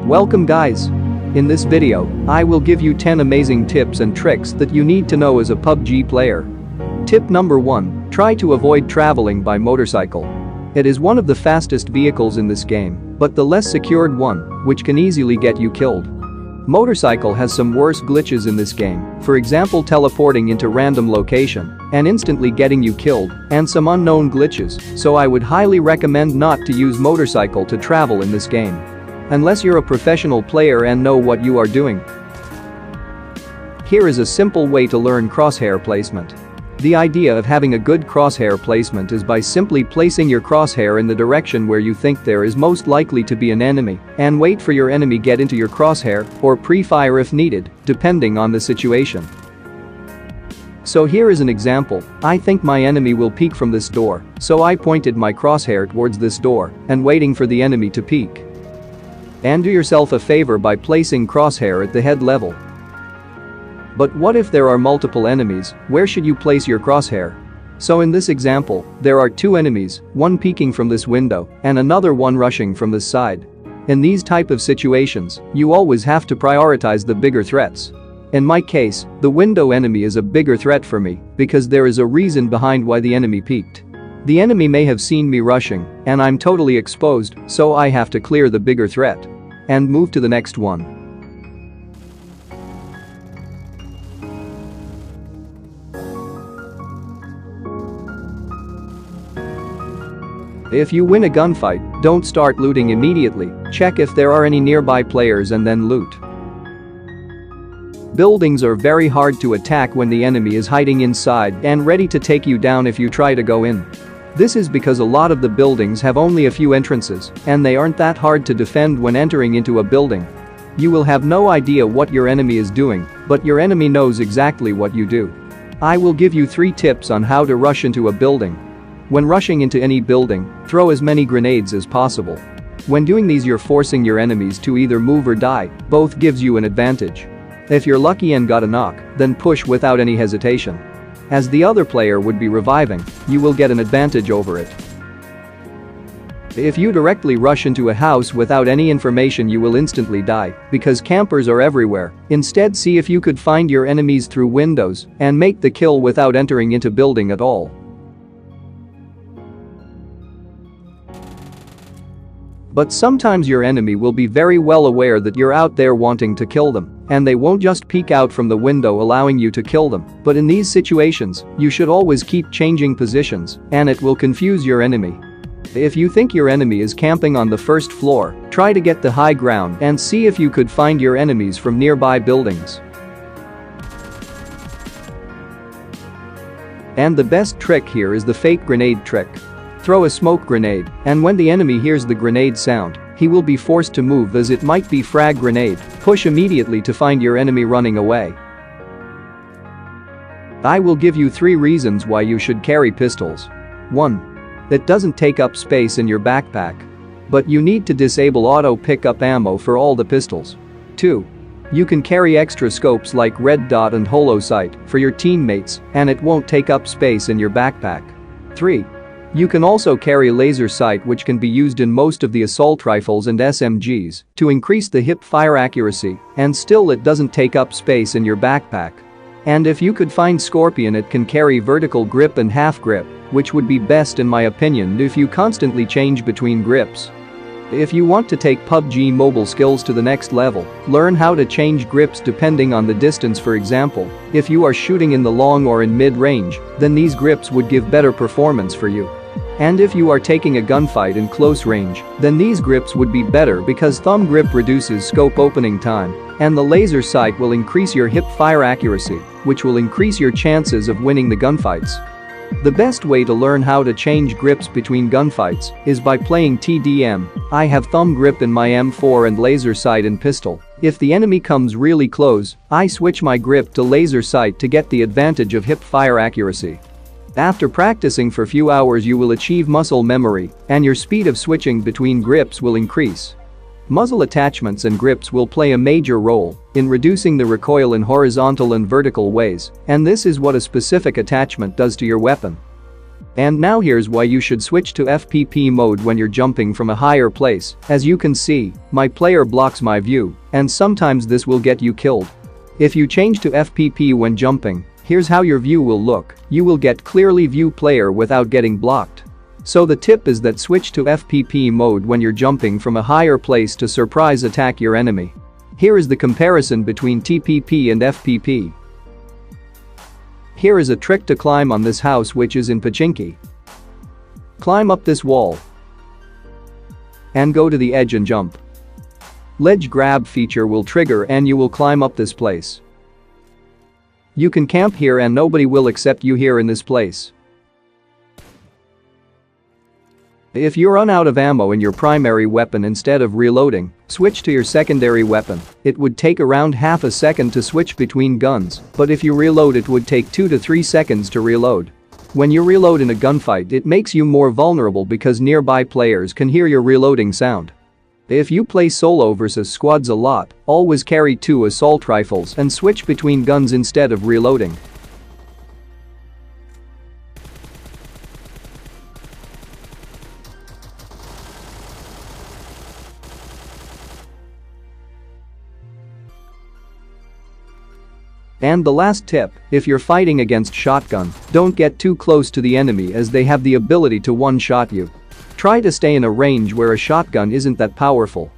Welcome guys! In this video, I will give you 10 amazing tips and tricks that you need to know as a PUBG player. Tip number 1, try to avoid traveling by motorcycle. It is one of the fastest vehicles in this game, but the less secured one, which can easily get you killed. Motorcycle has some worse glitches in this game, for example teleporting into random location and instantly getting you killed, and some unknown glitches, so I would highly recommend not to use motorcycle to travel in this game. Unless you're a professional player and know what you are doing. Here is a simple way to learn crosshair placement. The idea of having a good crosshair placement is by simply placing your crosshair in the direction where you think there is most likely to be an enemy and wait for your enemy get into your crosshair or pre-fire if needed, depending on the situation. So here is an example. I think my enemy will peek from this door, so I pointed my crosshair towards this door and waiting for the enemy to peek. And do yourself a favor by placing crosshair at the head level. But what if there are multiple enemies, where should you place your crosshair? So in this example, there are two enemies, one peeking from this window and another one rushing from this side. In these type of situations, you always have to prioritize the bigger threats. In my case, the window enemy is a bigger threat for me because there is a reason behind why the enemy peeked. The enemy may have seen me rushing and I'm totally exposed, so I have to clear the bigger threat and move to the next one. If you win a gunfight, don't start looting immediately, check if there are any nearby players and then loot. Buildings are very hard to attack when the enemy is hiding inside and ready to take you down if you try to go in. This is because a lot of the buildings have only a few entrances and they aren't that hard to defend when entering into a building. You will have no idea what your enemy is doing, but your enemy knows exactly what you do. I will give you 3 tips on how to rush into a building. When rushing into any building, throw as many grenades as possible. When doing these you're forcing your enemies to either move or die, both gives you an advantage. If you're lucky and got a knock, then push without any hesitation. As the other player would be reviving, you will get an advantage over it. If you directly rush into a house without any information you will instantly die, because campers are everywhere. Instead see if you could find your enemies through windows and make the kill without entering into building at all. But sometimes your enemy will be very well aware that you're out there wanting to kill them, and they won't just peek out from the window allowing you to kill them. But in these situations, you should always keep changing positions, and it will confuse your enemy. If you think your enemy is camping on the first floor, try to get the high ground and see if you could find your enemies from nearby buildings. And the best trick here is the fake grenade trick. Throw a smoke grenade, and when the enemy hears the grenade sound, he will be forced to move as it might be frag grenade. Push immediately to find your enemy running away. I will give you 3 reasons why you should carry pistols. 1. It doesn't take up space in your backpack. But you need to disable auto pickup ammo for all the pistols. 2. You can carry extra scopes like red dot and holo sight for your teammates, and it won't take up space in your backpack. 3. You can also carry laser sight, which can be used in most of the assault rifles and SMGs to increase the hip fire accuracy, and still it doesn't take up space in your backpack. And if you could find Scorpion, it can carry vertical grip and half grip, which would be best in my opinion if you constantly change between grips. If you want to take PUBG mobile skills to the next level, learn how to change grips depending on the distance. For example, if you are shooting in the long or in mid-range, then these grips would give better performance for you. And if you are taking a gunfight in close range, then these grips would be better because thumb grip reduces scope opening time, and the laser sight will increase your hip fire accuracy, which will increase your chances of winning the gunfights. The best way to learn how to change grips between gunfights is by playing TDM. I have thumb grip in my M4 and laser sight in pistol. If the enemy comes really close, I switch my grip to laser sight to get the advantage of hip fire accuracy. After practicing for a few hours you will achieve muscle memory, and your speed of switching between grips will increase. Muzzle attachments and grips will play a major role in reducing the recoil in horizontal and vertical ways, and this is what a specific attachment does to your weapon. And now here's why you should switch to FPP mode when you're jumping from a higher place. As you can see, my player blocks my view, and sometimes this will get you killed. If you change to FPP when jumping, here's how your view will look. You will get clearly view player without getting blocked. So the tip is that switch to FPP mode when you're jumping from a higher place to surprise attack your enemy. Here is the comparison between TPP and FPP. Here is a trick to climb on this house which is in Pachinki. Climb up this wall and go to the edge and jump. Ledge grab feature will trigger and you will climb up this place. You can camp here and nobody will accept you here in this place. If you run out of ammo in your primary weapon, instead of reloading, switch to your secondary weapon. It would take around half a second to switch between guns, but if you reload it would take 2 to 3 seconds to reload. When you reload in a gunfight, it makes you more vulnerable because nearby players can hear your reloading sound. If you play solo versus squads a lot, always carry 2 assault rifles and switch between guns instead of reloading. And the last tip, if you're fighting against shotgun, don't get too close to the enemy as they have the ability to one-shot you. Try to stay in a range where a shotgun isn't that powerful.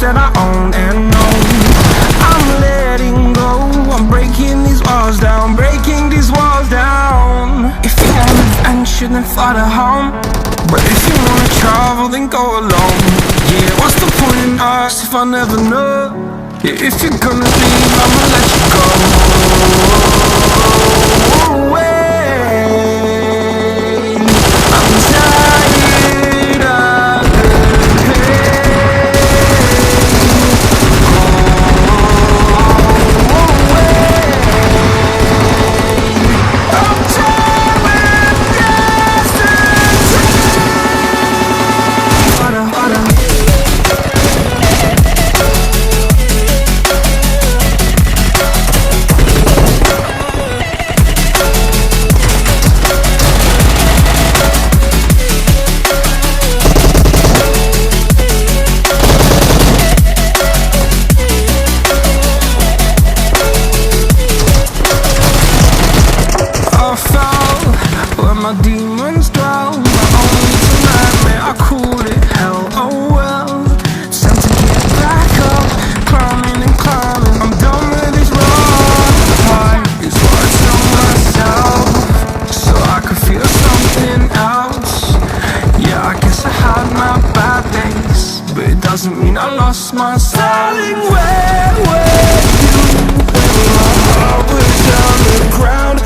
That I own and know. I'm letting go. I'm breaking these walls down, breaking these walls down. If you want adventure, then fly to home. But if you wanna travel, then go alone. Yeah, what's the point in us if I never know? Yeah, if you're gonna leave, I'ma let you go. I'm tired of the pain. My demons dwell, my only nightmare, I call it hell, oh well. It's time to get back up, climbing and climbing, I'm done with this run. Why is what I tell myself, so I could feel something else. Yeah, I guess I had my bad days, but it doesn't mean I lost my styling. Where were you when my heart was on the ground?